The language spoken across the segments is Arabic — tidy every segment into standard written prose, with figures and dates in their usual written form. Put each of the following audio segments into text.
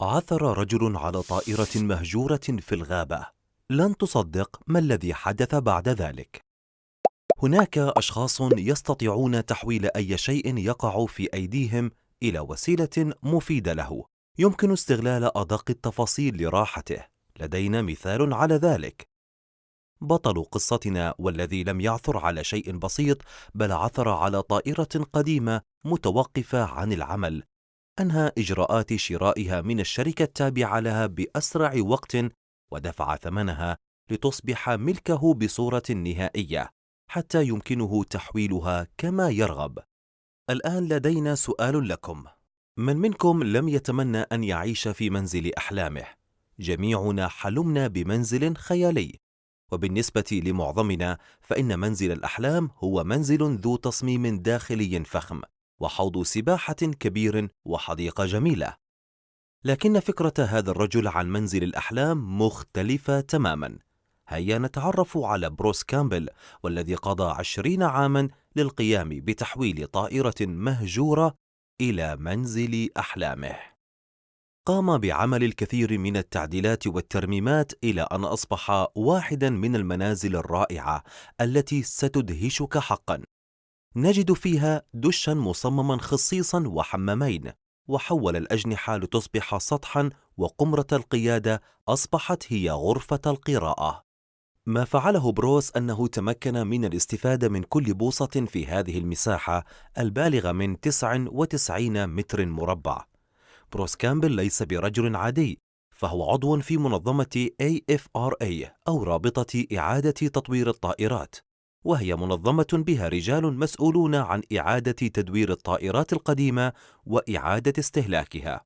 عثر رجل على طائرة مهجورة في الغابة. لن تصدق ما الذي حدث بعد ذلك. هناك أشخاص يستطيعون تحويل أي شيء يقع في أيديهم إلى وسيلة مفيدة له، يمكن استغلال أدق التفاصيل لراحته. لدينا مثال على ذلك. بطل قصتنا والذي لم يعثر على شيء بسيط، بل عثر على طائرة قديمة متوقفة عن العمل. أنهى إجراءات شرائها من الشركة التابعة لها بأسرع وقت، ودفع ثمنها لتصبح ملكه بصورة نهائية، حتى يمكنه تحويلها كما يرغب. الآن لدينا سؤال لكم: من منكم لم يتمنى أن يعيش في منزل أحلامه؟ جميعنا حلمنا بمنزل خيالي، وبالنسبة لمعظمنا فإن منزل الأحلام هو منزل ذو تصميم داخلي فخم، وحوض سباحة كبير، وحديقة جميلة. لكن فكرة هذا الرجل عن منزل الأحلام مختلفة تماما. هيا نتعرف على بروس كامبل، والذي قضى 20 عاما للقيام بتحويل طائرة مهجورة إلى منزل أحلامه. قام بعمل الكثير من التعديلات والترميمات إلى أن أصبح واحدا من المنازل الرائعة التي ستدهشك حقا. نجد فيها دشا مصمما خصيصا وحمامين، وحول الأجنحة لتصبح سطحا، وقمرة القيادة أصبحت هي غرفة القراءة. ما فعله بروس أنه تمكن من الاستفادة من كل بوصة في هذه المساحة البالغة من 99 متر مربع. بروس كامبل ليس برجل عادي، فهو عضو في منظمة AFRA أو رابطة إعادة تطوير الطائرات، وهي منظمة بها رجال مسؤولون عن إعادة تدوير الطائرات القديمة وإعادة استهلاكها.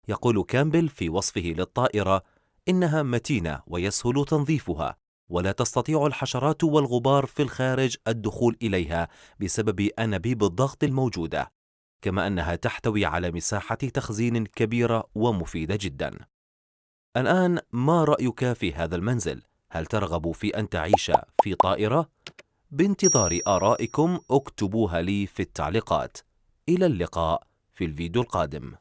يقول كامبل في وصفه للطائرة: إنها متينة ويسهل تنظيفها، ولا تستطيع الحشرات والغبار في الخارج الدخول إليها بسبب أنابيب الضغط الموجودة، كما أنها تحتوي على مساحة تخزين كبيرة ومفيدة جدا. الآن ما رأيك في هذا المنزل؟ هل ترغب في أن تعيش في طائرة؟ بانتظار آرائكم، اكتبوها لي في التعليقات. إلى اللقاء في الفيديو القادم.